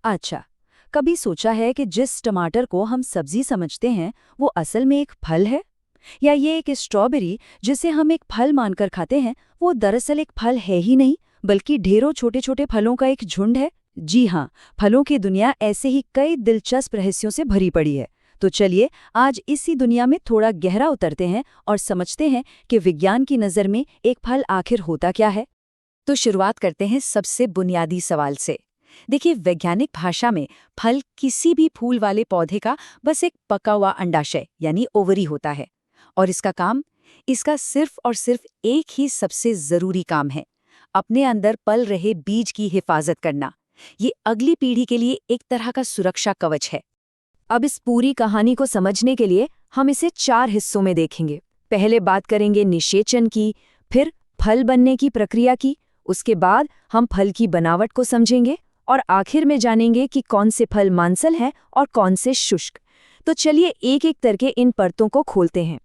अच्छा, कभी सोचा है कि जिस टमाटर को हम सब्जी समझते हैं वो असल में एक फल है? या ये एक स्ट्रॉबेरी जिसे हम एक फल मानकर खाते हैं वो दरअसल एक फल है ही नहीं बल्कि ढेरों छोटे छोटे फलों का एक झुंड है? जी हाँ, फलों की दुनिया ऐसे ही कई दिलचस्प रहस्यों से भरी पड़ी है। तो चलिए आज इसी दुनिया में थोड़ा गहरा उतरते हैं और समझते हैं कि विज्ञान की नज़र में एक फल आखिर होता क्या है। तो शुरुआत करते हैं सबसे बुनियादी सवाल से। देखिए, वैज्ञानिक भाषा में फल किसी भी फूल वाले पौधे का बस एक पका हुआ अंडाशय यानी ओवरी होता है। और इसका सिर्फ और सिर्फ एक ही सबसे जरूरी काम है, अपने अंदर पल रहे बीज की हिफाजत करना। ये अगली पीढ़ी के लिए एक तरह का सुरक्षा कवच है। अब इस पूरी कहानी को समझने के लिए हम इसे 4 हिस्सों में देखेंगे। पहले बात करेंगे निषेचन की, फिर फल बनने की प्रक्रिया की, उसके बाद हम फल की बनावट को समझेंगे और आखिर में जानेंगे कि कौन से फल मांसल हैं और कौन से शुष्क। तो चलिए एक एक करके इन परतों को खोलते हैं।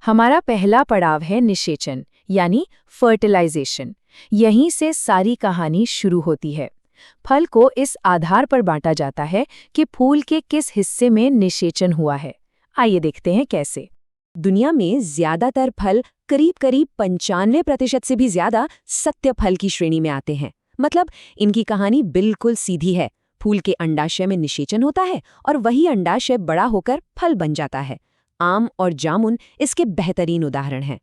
हमारा पहला पड़ाव है निषेचन यानी फर्टिलाइजेशन। यहीं से सारी कहानी शुरू होती है। फल को इस आधार पर बांटा जाता है कि फूल के किस हिस्से में निषेचन हुआ है। आइए देखते हैं कैसे। दुनिया में ज्यादातर फल करीब करीब 95% से भी ज्यादा सत्य फल की श्रेणी में आते हैं। मतलब इनकी कहानी बिल्कुल सीधी है। फूल के अंडाशय में निषेचन होता है और वही अंडाशय बड़ा होकर फल बन जाता है। आम और जामुन इसके बेहतरीन उदाहरण हैं।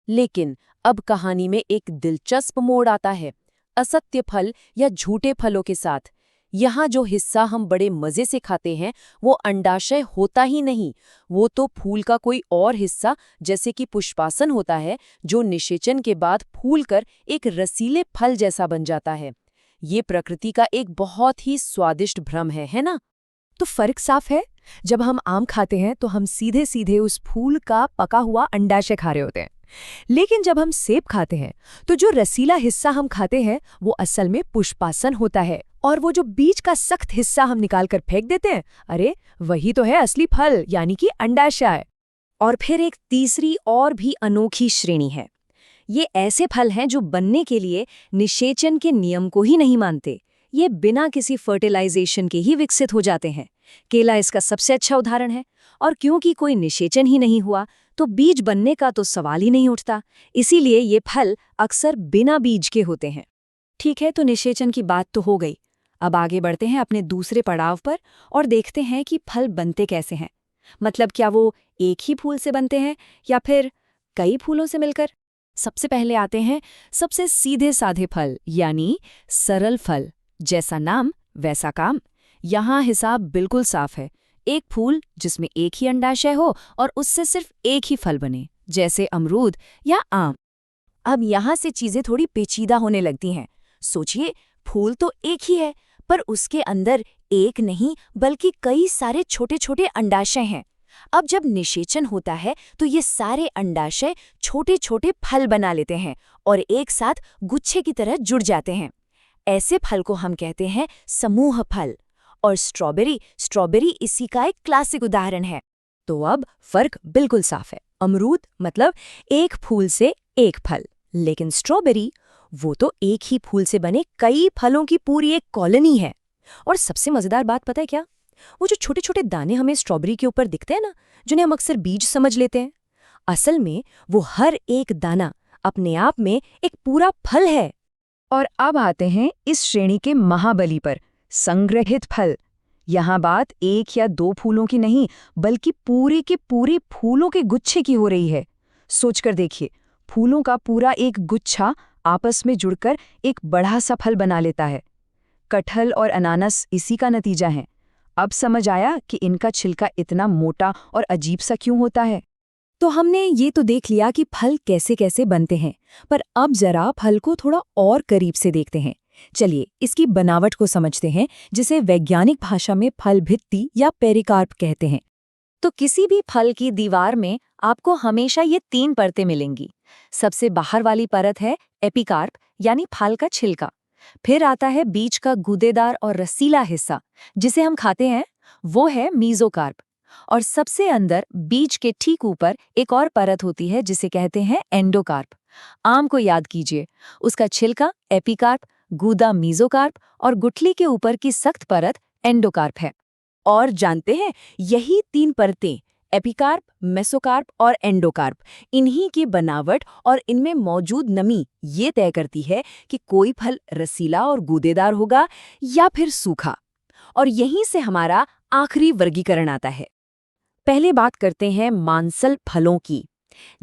लेकिन अब कहानी में एक दिलचस्प मोड़ आता है, असत्य फल या झूठे फलों के साथ। यहाँ जो हिस्सा हम बड़े मजे से खाते हैं वो अंडाशय होता ही नहीं, वो तो फूल का कोई और हिस्सा जैसे कि पुष्पासन होता है, जो निषेचन के बाद फूलकर एक रसीले फल जैसा बन जाता है। ये प्रकृति का एक बहुत ही स्वादिष्ट भ्रम है ना? तो फर्क साफ है। जब हम आम खाते हैं तो हम सीधे सीधे उस फूल का पका हुआ अंडाशय खा रहे होते हैं। लेकिन जब हम सेब खाते हैं तो जो रसीला हिस्सा हम खाते हैं वो असल में पुष्पासन होता है, और वो जो बीज का सख्त हिस्सा हम निकाल कर फेंक देते हैं, अरे वही तो है असली फल यानी कि अंडाशय। और फिर एक तीसरी और भी अनोखी श्रेणी है। ये ऐसे फल हैं जो बनने के लिए निषेचन के नियम को ही नहीं मानते। ये बिना किसी फर्टिलाइजेशन के ही विकसित हो जाते हैं। केला इसका सबसे अच्छा उदाहरण है। और क्योंकि कोई निषेचन ही नहीं हुआ तो बीज बनने का तो सवाल ही नहीं उठता। इसीलिए ये फल अक्सर बिना बीज के होते हैं। ठीक है, तो निषेचन की बात तो हो गई। अब आगे बढ़ते हैं अपने दूसरे पड़ाव पर और देखते हैं कि फल बनते कैसे हैं। मतलब क्या वो एक ही फूल से बनते हैं या फिर कई फूलों से मिलकर? सबसे पहले आते हैं सबसे सीधे साधे फल यानी सरल फल। जैसा नाम वैसा काम। यहाँ हिसाब बिल्कुल साफ है। एक फूल जिसमें एक ही अंडाशय हो और उससे सिर्फ एक ही फल बने, जैसे अमरूद या आम। अब यहाँ से चीजें थोड़ी पेचीदा होने लगती हैं। सोचिए, फूल तो एक ही है पर उसके अंदर एक नहीं बल्कि कई सारे छोटे छोटे अंडाशय हैं। अब जब निषेचन होता है तो ये सारे अंडाशय छोटे छोटे फल बना लेते हैं और एक साथ गुच्छे की तरह जुड़ जाते हैं। ऐसे फल को हम कहते हैं समूह फल। और स्ट्रॉबेरी इसी का एक क्लासिक उदाहरण है। तो अब फर्क बिल्कुल साफ है। अमरूद मतलब एक फूल से एक फल, लेकिन स्ट्रॉबेरी वो तो एक ही फूल से बने कई फलों की पूरी एक कॉलोनी है। और सबसे मजेदार बात पता है क्या? वो जो छोटे छोटे दाने हमें स्ट्रॉबेरी के ऊपर दिखते हैं ना, जिन्हें हम अक्सर बीज समझ लेते हैं, असल में वो हर एक दाना अपने आप में एक पूरा फल है। और अब आते हैं इस श्रेणी के महाबली पर, संग्रहित फल। यहाँ बात एक या दो फूलों की नहीं बल्कि पूरे के पूरे फूलों के गुच्छे की हो रही है। सोचकर देखिए, फूलों का पूरा एक गुच्छा आपस में जुड़कर एक बड़ा सा फल बना लेता है। कटहल और अनानास इसी का नतीजा है। अब समझ आया कि इनका छिलका इतना मोटा और अजीब सा क्यों होता है। तो हमने ये तो देख लिया कि फल कैसे कैसे बनते हैं, पर अब जरा फल को थोड़ा और करीब से देखते हैं। चलिए इसकी बनावट को समझते हैं, जिसे वैज्ञानिक भाषा में फल भित्ति या पेरिकार्प कहते हैं। तो किसी भी फल की दीवार में आपको हमेशा ये 3 परतें मिलेंगी। सबसे बाहर वाली परत है एपिकार्प यानी फल का छिलका। फिर आता है बीज का गूदेदार और रसीला हिस्सा जिसे हम खाते हैं, वो है मीजोकार्प। और सबसे अंदर बीज के ठीक ऊपर एक और परत होती है जिसे कहते हैं एंडोकार्प। आम को याद कीजिए, उसका छिलका एपिकार्प, गूदा मीजोकार्प और गुठली के ऊपर की सख्त परत एंडोकार्प है। और जानते हैं, यही 3 परतें एपिकार्प, मेसोकार्प और एंडोकार्प, इन्हीं की बनावट और इनमें मौजूद नमी ये तय करती है कि कोई फल रसीला और गूदेदार होगा या फिर सूखा। और यहीं से हमारा आखिरी वर्गीकरण आता है। पहले बात करते हैं मांसल फलों की।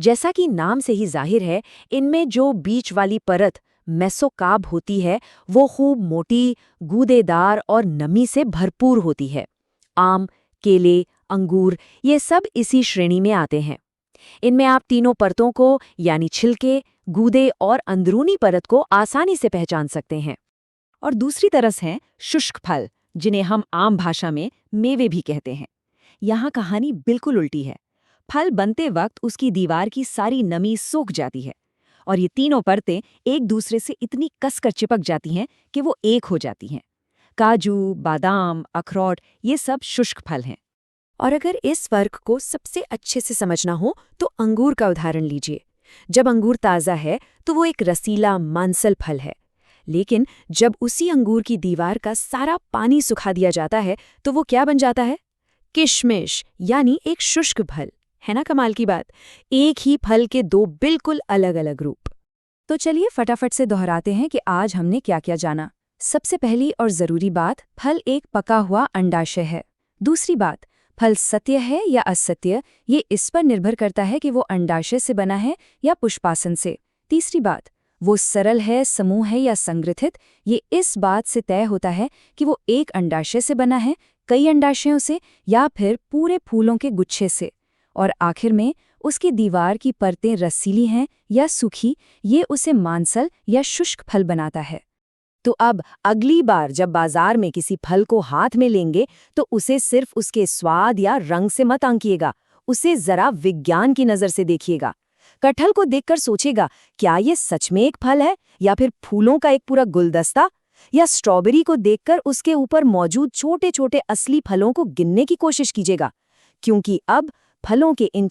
जैसा कि नाम से ही जाहिर है, इनमें जो बीच वाली परत मेसोकार्प होती है वो खूब मोटी, गूदेदार और नमी से भरपूर होती है। आम, केले, अंगूर ये सब इसी श्रेणी में आते हैं। इनमें आप तीनों परतों को यानी छिलके, गूदे और अंदरूनी परत को आसानी से पहचान सकते हैं। और दूसरी तरफ हैं शुष्क फल, जिन्हें हम आम भाषा में मेवे भी कहते हैं। यहाँ कहानी बिल्कुल उल्टी है। फल बनते वक्त उसकी दीवार की सारी नमी सूख जाती है और ये तीनों परतें एक दूसरे से इतनी कसकर चिपक जाती हैं कि वो एक हो जाती हैं। काजू, बादाम, अखरोट ये सब शुष्क फल हैं। और अगर इस फर्क को सबसे अच्छे से समझना हो तो अंगूर का उदाहरण लीजिए। जब अंगूर ताज़ा है तो वो एक रसीला मांसल फल है, लेकिन जब उसी अंगूर की दीवार का सारा पानी सुखा दिया जाता है तो वो क्या बन जाता है? किशमिश, यानी एक शुष्क फल। है ना कमाल की बात? एक ही फल के 2 बिल्कुल अलग-अलग रूप। तो चलिए फटाफट से दोहराते हैं कि आज हमने क्या-क्या जाना। सबसे पहली और ज़रूरी बात, फल एक पका हुआ अंडाशय है। दूसरी बात, फल सत्य है या असत्य, ये इस पर निर्भर करता है कि वो अंडाशय से बना है या पुष्पासन से। तीसरी बात, वो सरल है, समूह है या संगठित, ये इस बात से तय होता है कि वो एक अंडाशय से बना है, कई अंडाशयों से या फिर पूरे फूलों के गुच्छे से। और आखिर में उसकी दीवार की परतें रसीली हैं या सूखी, ये उसे मांसल या शुष्क फल बनाता है। तो अब अगली बार जब बाजार में किसी फल को हाथ में लेंगे तो उसे सिर्फ उसके स्वाद या रंग से मत आंकिएगा, उसे जरा विज्ञान की नज़र से देखिएगा। कटहल को देखकर सोचेगा, क्या ये सच में एक फल है या फिर फूलों का एक पूरा गुलदस्ता? या स्ट्रॉबेरी को देखकर उसके ऊपर मौजूद छोटे छोटे असली फलों को गिनने की कोशिश कीजिएगा, क्योंकि अब फलों के इन